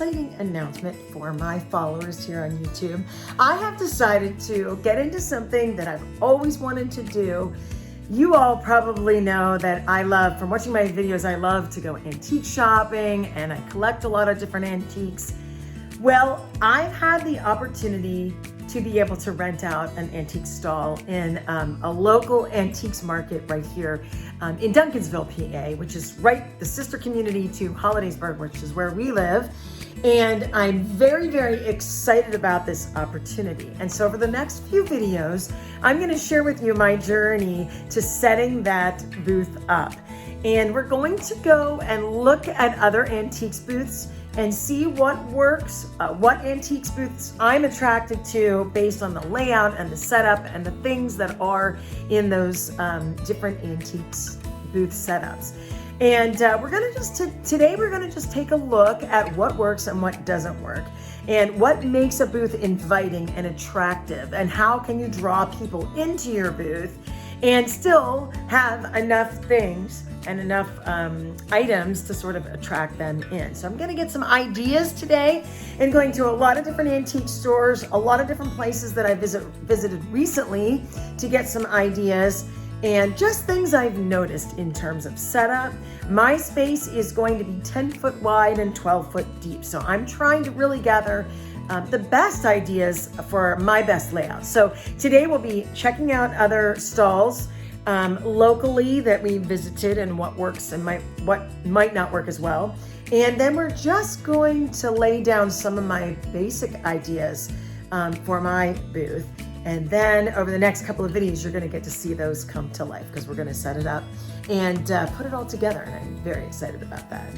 exciting announcement for my followers here on YouTube. I have decided to get into something that I've always wanted to do. You all probably know that from watching my videos, I love to go antique shopping and I collect a lot of different antiques. Well, I've had the opportunity to be able to rent out an antique stall in a local antiques market right here in Duncansville, PA, which is the sister community to Hollidaysburg, which is where we live. And I'm very, very excited about this opportunity. And so for the next few videos, I'm gonna share with you my journey to setting that booth up. And we're going to go and look at other antiques booths and see what works, what antiques booths I'm attracted to based on the layout and the setup and the things that are in those different antiques booth setups. And today we're gonna just take a look at what works and what doesn't work, and what makes a booth inviting and attractive, and how can you draw people into your booth and still have enough things and enough items to sort of attract them in. So I'm gonna get some ideas today and going to a lot of different antique stores, a lot of different places that I visited recently to get some ideas and just things I've noticed in terms of setup. My space is going to be 10 foot wide and 12 foot deep. So I'm trying to really gather the best ideas for my best layout. So today we'll be checking out other stalls locally that we visited and what works and what might not work as well. And then we're just going to lay down some of my basic ideas for my booth. And then over the next couple of videos, you're gonna get to see those come to life because we're gonna set it up and put it all together. And I'm very excited about that.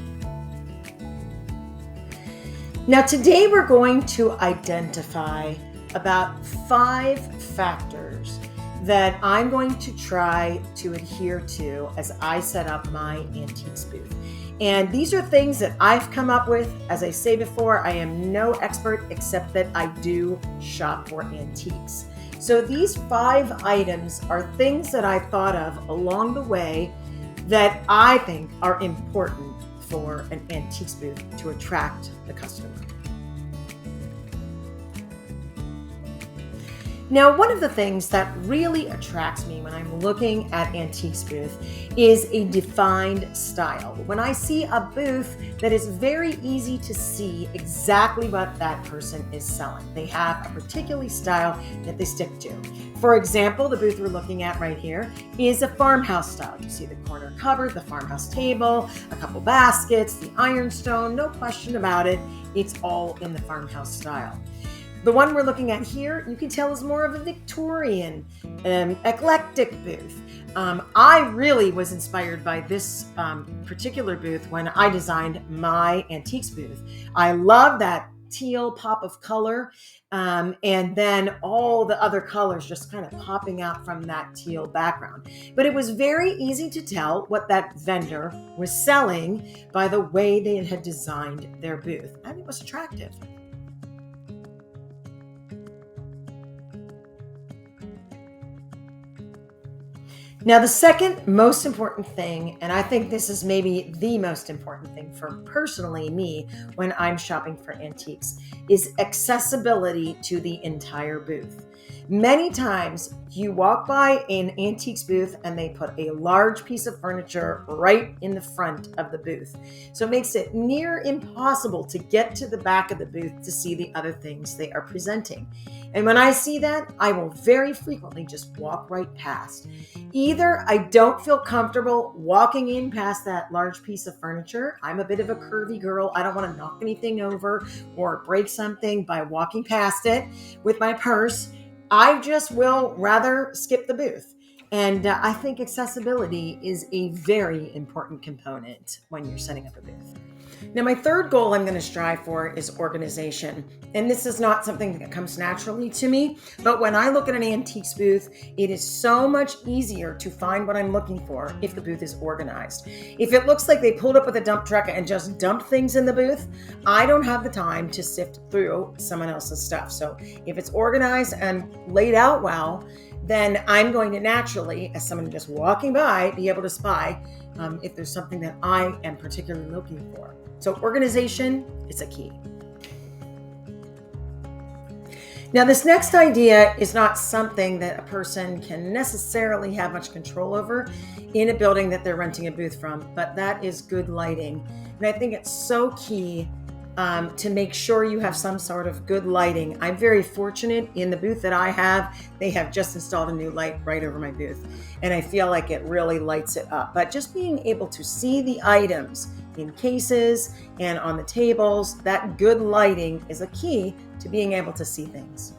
Now today we're going to identify about 5 factors that I'm going to try to adhere to as I set up my antiques booth. And these are things that I've come up with. As I say before, I am no expert except that I do shop for antiques. So these 5 items are things that I thought of along the way that I think are important for an antiques booth to attract the customer. Now, one of the things that really attracts me when I'm looking at antiques booth is a defined style. When I see a booth that is very easy to see exactly what that person is selling. They have a particular style that they stick to. For example, the booth we're looking at right here is a farmhouse style. You see the corner cupboard, the farmhouse table, a couple baskets, the ironstone, no question about it. It's all in the farmhouse style. The one we're looking at here, you can tell is more of a Victorian, eclectic booth. I really was inspired by this particular booth when I designed my antiques booth. I love that teal pop of color, and then all the other colors just kind of popping out from that teal background. But it was very easy to tell what that vendor was selling by the way they had designed their booth, and it was attractive. Now, the second most important thing, and I think this is maybe the most important thing for personally me when I'm shopping for antiques, is accessibility to the entire booth. Many times you walk by an antiques booth and they put a large piece of furniture right in the front of the booth. So it makes it near impossible to get to the back of the booth to see the other things they are presenting. And when I see that, I will very frequently just walk right past. Either I don't feel comfortable walking in past that large piece of furniture. I'm a bit of a curvy girl. I don't want to knock anything over or break something by walking past it with my purse. I just will rather skip the booth. And I think accessibility is a very important component when you're setting up a booth. Now, my third goal I'm going to strive for is organization. And this is not something that comes naturally to me, but when I look at an antiques booth, it is so much easier to find what I'm looking for if the booth is organized. If it looks like they pulled up with a dump truck and just dumped things in the booth, I don't have the time to sift through someone else's stuff. So if it's organized and laid out well, then I'm going to naturally, as someone just walking by, be able to spy if there's something that I am particularly looking for. So organization is a key. Now, this next idea is not something that a person can necessarily have much control over in a building that they're renting a booth from, but that is good lighting. And I think it's so key to make sure you have some sort of good lighting. I'm very fortunate in the booth that I have. They have just installed a new light right over my booth, and I feel like it really lights it up. But just being able to see the items in cases and on the tables, that good lighting is a key to being able to see things.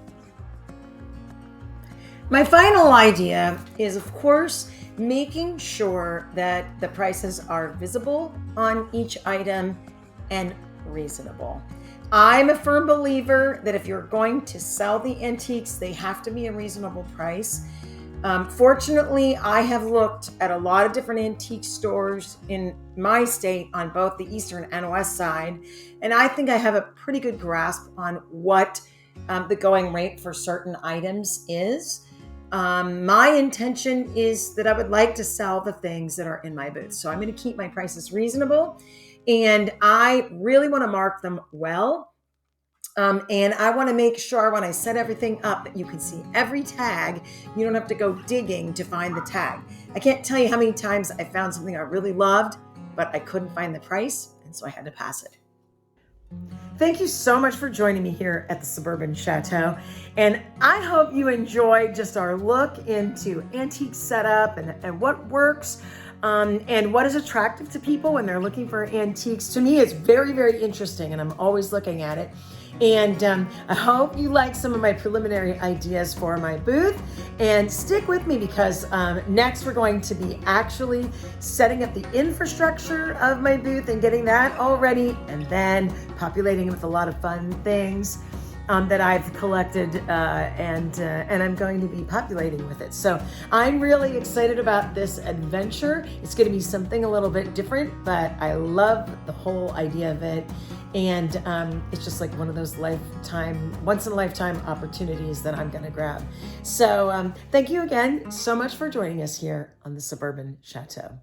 My final idea is, of course, making sure that the prices are visible on each item and reasonable. I'm a firm believer that if you're going to sell the antiques, they have to be a reasonable price. Fortunately, I have looked at a lot of different antique stores in my state on both the eastern and west side, and I think I have a pretty good grasp on what the going rate for certain items is. My intention is that I would like to sell the things that are in my booth, so I'm going to keep my prices reasonable, and I really want to mark them well. And I want to make sure when I set everything up that you can see every tag. You don't have to go digging to find the tag. I can't tell you how many times I found something I really loved, but I couldn't find the price, and so I had to pass it. Thank you so much for joining me here at the Suburban Chateau. And I hope you enjoyed just our look into antique setup and what works and what is attractive to people when they're looking for antiques. To me, it's very, very interesting, and I'm always looking at it. And I hope you like some of my preliminary ideas for my booth, and stick with me because next we're going to be actually setting up the infrastructure of my booth and getting that all ready, and then populating it with a lot of fun things that I've collected and I'm going to be populating with it. So I'm really excited about this adventure. It's going to be something a little bit different, but I love the whole idea of it. And it's just like one of those once in a lifetime opportunities that I'm going to grab. So thank you again so much for joining us here on the Suburban Chateau.